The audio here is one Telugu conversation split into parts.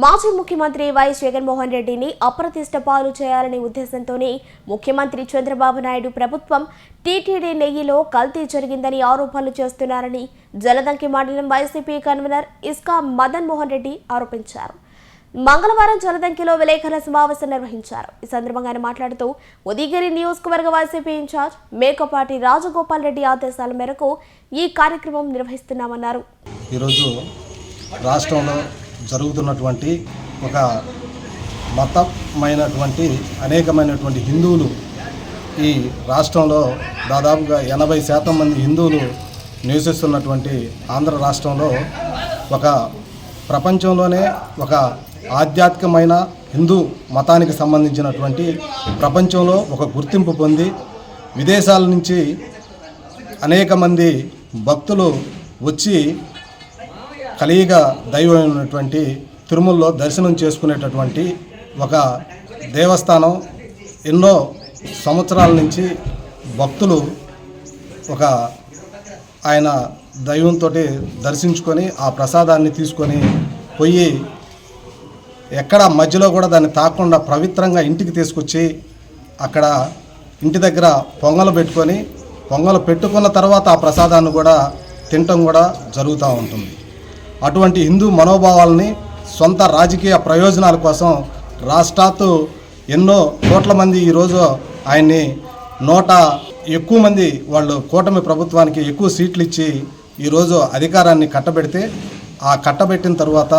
మాజీ ముఖ్యమంత్రి వైఎస్ జగన్మోహన్ రెడ్డిని అప్రతిష్ట పాలు చేయాలనే ఉద్దేశంతోనే ముఖ్యమంత్రి చంద్రబాబు నాయుడు ప్రభుత్వం టీటీడీ నెయ్యిలో కల్తీ జరిగిందని ఆరోపణలు చేస్తున్నారని జలదంకి మండలం వైసీపీ కన్వీనర్ ఇస్కా మదన్ మోహన్ రెడ్డి ఆరోపించారు. మంగళవారం జలదంకిలో విలేకరుల సమావేశం నిర్వహించారు. ఈ సందర్భంగా ఆయన మాట్లాడుతూ ఉదయగిరి నియోజకవర్గ వైసీపీ ఇన్ఛార్జ్ మేకపాటి రాజగోపాల్ రెడ్డి ఆదేశాల మేరకు ఈ కార్యక్రమం నిర్వహిస్తున్నామన్నారు. ఈరోజు రాష్ట్రంలో జరుగుతున్నటువంటి ఒక మతమైనటువంటి అనేకమైనటువంటి హిందువులు ఈ రాష్ట్రంలో దాదాపుగా 80% మంది హిందువులు నివసిస్తున్నటువంటి ఆంధ్ర రాష్ట్రంలో ఒక ప్రపంచంలోనే ఒక ఆధ్యాత్మికమైన హిందూ మతానికి సంబంధించినటువంటి ప్రపంచంలో ఒక గుర్తింపు పొంది విదేశాల నుంచి అనేక మంది భక్తులు వచ్చి కలియుగ దైవమైనటువంటి తిరుమలలో దర్శనం చేసుకునేటటువంటి ఒక దేవస్థానం. ఎన్నో సంవత్సరాల నుంచి భక్తులు ఒక ఆయన దైవంతో దర్శించుకొని ఆ ప్రసాదాన్ని తీసుకొని పోయి ఎక్కడ మధ్యలో కూడా దాన్ని తాకుండా పవిత్రంగా ఇంటికి తీసుకొచ్చి అక్కడ ఇంటి దగ్గర పొంగలు పెట్టుకొని పొంగలు పెట్టుకున్న తర్వాత ఆ ప్రసాదాన్ని కూడా తినటం కూడా జరుగుతూ ఉంటుంది. అటువంటి హిందూ మనోభావాలని సొంత రాజకీయ ప్రయోజనాల కోసం రాష్ట్రాత్తు ఎన్నో కోట్ల మంది ఈరోజు ఆయన్ని ఎక్కువ మంది వాళ్ళు కూటమి ప్రభుత్వానికి ఎక్కువ సీట్లు ఇచ్చి ఈరోజు అధికారాన్ని కట్టబెడితే ఆ కట్టబెట్టిన తర్వాత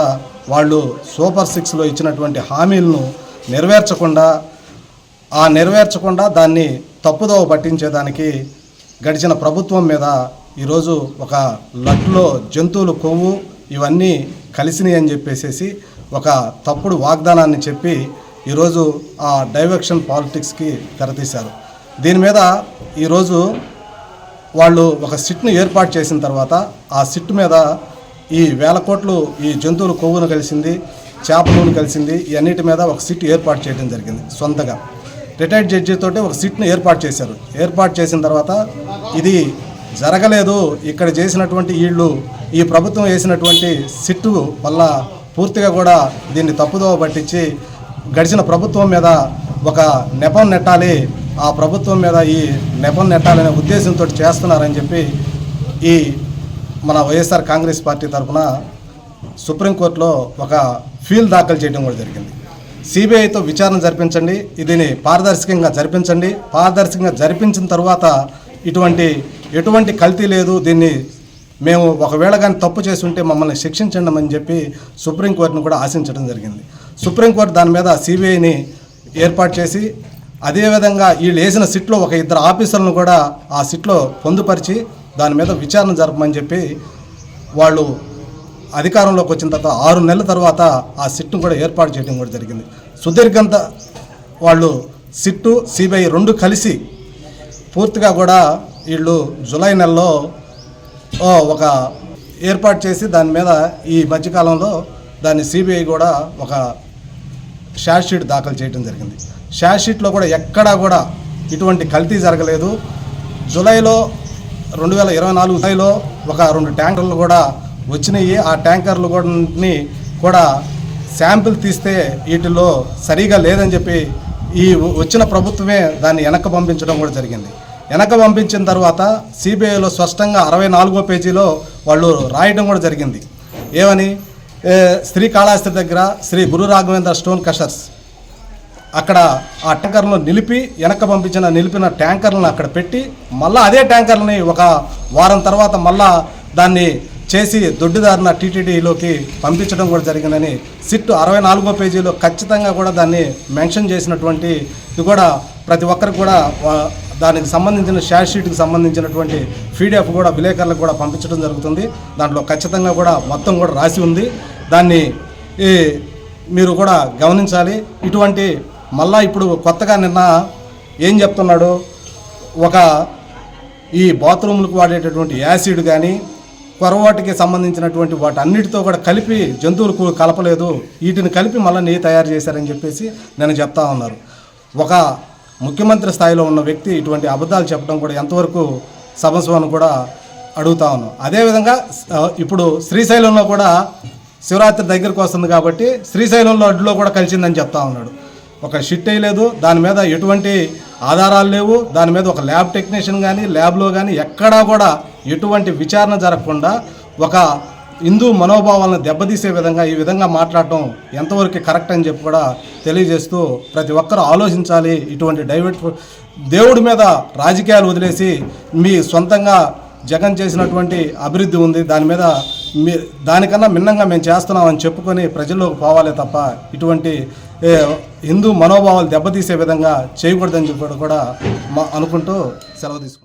వాళ్ళు సూపర్ 6లో ఇచ్చినటువంటి హామీలను నెరవేర్చకుండా దాన్ని తప్పుదోవ పట్టించేదానికి గడిచిన ప్రభుత్వం మీద ఈరోజు ఒక లడ్డులో జంతువుల కొవ్వు ఇవన్నీ కలిసినాయి అని చెప్పేసి ఒక తప్పుడు వాగ్దానాన్ని చెప్పి ఈరోజు ఆ డైవర్షన్ పాలిటిక్స్కి తెరతీశారు. దీని మీద ఈరోజు వాళ్ళు ఒక సిట్ను ఏర్పాటు చేసిన తర్వాత ఆ సిట్ మీద ఈ 1000 కోట్లు ఈ జంతువుల కొవ్వును కలిసింది, చేపలను కలిసింది, ఇవన్నిటి మీద ఒక సిట్ ఏర్పాటు చేయడం జరిగింది. సొంతగా రిటైర్డ్ జడ్జితో ఒక సిట్ను ఏర్పాటు చేశారు. ఏర్పాటు చేసిన తర్వాత ఇది జరగలేదు, ఇక్కడ చేసినటువంటి ఈ ప్రభుత్వం వేసినటువంటి సిట్టు వల్ల పూర్తిగా కూడా దీన్ని తప్పుదోవ పట్టించి గడిచిన ప్రభుత్వం మీద ఒక నెపం నెట్టాలి, ఆ ప్రభుత్వం మీద ఈ నెపం నెట్టాలనే ఉద్దేశంతో చేస్తున్నారని చెప్పి ఈ మన వైఎస్ఆర్ కాంగ్రెస్ పార్టీ తరఫున సుప్రీంకోర్టులో ఒక ఫీల్ దాఖలు చేయడం కూడా జరిగింది. సిబిఐతో విచారణ జరిపించండి, దీన్ని పారదర్శకంగా జరిపించండి, పారదర్శకంగా జరిపించిన తర్వాత ఎటువంటి కల్తీ లేదు, దీన్ని మేము ఒకవేళ కానీ తప్పు చేసి ఉంటే మమ్మల్ని శిక్షించండి అని చెప్పి సుప్రీంకోర్టును కూడా ఆశించడం జరిగింది. సుప్రీంకోర్టు దాని మీద సిబిఐని ఏర్పాటు చేసి అదేవిధంగా వీళ్ళు వేసిన సిట్లో ఒక 2 ఆఫీసర్లను కూడా ఆ సిట్లో పొందుపరిచి దాని మీద విచారణ జరపమని చెప్పి వాళ్ళు అధికారంలోకి వచ్చిన తర్వాత 6 నెలల తర్వాత ఆ సిట్ను కూడా ఏర్పాటు చేయడం కూడా జరిగింది. సుదీర్ఘంత వాళ్ళు సిట్టు సిబిఐ 2 కలిసి పూర్తిగా కూడా వీళ్ళు జూలై నెలలో ఒక ఏర్పాటు చేసి దాని మీద ఈ మధ్యకాలంలో దాన్ని సిబిఐ కూడా ఒక ఛార్జ్ షీట్ దాఖలు చేయడం జరిగింది. ఛార్జ్ షీట్లో కూడా ఎక్కడా కూడా ఇటువంటి కల్తీ జరగలేదు. జూలైలో 2024 జూలైలో ఒక 2 ట్యాంకర్లు కూడా వచ్చినాయి. ఆ ట్యాంకర్లు కూడా శాంపిల్ తీస్తే వీటిలో సరిగా లేదని చెప్పి ఈ వచ్చిన ప్రభుత్వమే దాన్ని వెనక్కి పంపించడం కూడా జరిగింది. వెనక పంపించిన తర్వాత సిబిఐలో స్పష్టంగా 64వ పేజీలో వాళ్ళు రాయడం కూడా జరిగింది. ఏమని, శ్రీకాళహస్తి దగ్గర శ్రీ గురు రాఘవేంద్ర స్టోన్ కషర్స్ అక్కడ ఆ ట్యాంకర్లను నిలిపిన ట్యాంకర్లను అక్కడ పెట్టి మళ్ళీ అదే ట్యాంకర్లని ఒక వారం తర్వాత మళ్ళా దాన్ని చేసి దొడ్డిదారిన టీటీడీలోకి పంపించడం కూడా జరిగిందని సిట్ 64వ పేజీలో ఖచ్చితంగా కూడా దాన్ని మెన్షన్ చేసినటువంటి ఇది కూడా ప్రతి ఒక్కరికి కూడా దానికి సంబంధించిన ఛార్జ్ షీట్కి సంబంధించినటువంటి పీడిఎఫ్ కూడా విలేకరులకు కూడా పంపించడం జరుగుతుంది. దాంట్లో ఖచ్చితంగా కూడా మొత్తం కూడా రాసి ఉంది. దాన్ని మీరు కూడా గమనించాలి. మళ్ళా ఇప్పుడు కొత్తగా నిన్న ఏం చెప్తున్నాడు, ఈ బాత్రూమ్లకు వాడేటటువంటి యాసిడ్ కానీ కొరవాటికి సంబంధించినటువంటి వాటి అన్నిటితో కూడా కలిపి జంతువులకు కలపలేదు, వీటిని కలిపి మళ్ళీ నెయ్యి తయారు చేశారని చెప్పేసి నేను చెప్తా ఉన్నారు. ఒక ముఖ్యమంత్రి స్థాయిలో ఉన్న వ్యక్తి ఇటువంటి అబద్ధాలు చెప్పడం కూడా ఎంతవరకు సమంజసం కూడా అడుగుతా ఉన్నాం. అదేవిధంగా ఇప్పుడు శ్రీశైలంలో కూడా శివరాత్రి దగ్గరికి వస్తుంది కాబట్టి శ్రీశైలం లడ్డులో కూడా కలిసిందని చెప్తా ఉన్నాడు. ఒక షిట్ వేయలేదు, దాని మీద ఎటువంటి ఆధారాలు లేవు, దాని మీద ఒక ల్యాబ్ టెక్నీషియన్ కానీ ల్యాబ్లో కానీ ఎక్కడా కూడా ఎటువంటి విచారణ జరగకుండా ఒక హిందూ మనోభావాలను దెబ్బతీసే విధంగా ఈ విధంగా మాట్లాడటం ఎంతవరకు కరెక్ట్ అని చెప్పి కూడా తెలియజేస్తూ ప్రతి ఒక్కరూ ఆలోచించాలి. ఇటువంటి దేవుడి మీద రాజకీయాలు వదిలేసి మీ సొంతంగా జగన్ చేసినటువంటి అభివృద్ధి ఉంది, దాని మీద దానికన్నా మిన్నంగా మేము చేస్తున్నామని చెప్పుకొని ప్రజల్లోకి పోవాలే తప్ప ఇటువంటి హిందూ మనోభావాలు దెబ్బతీసే విధంగా చేయకూడదని చెప్పి కూడా అనుకుంటూ సెలవు తీసుకుంటాం.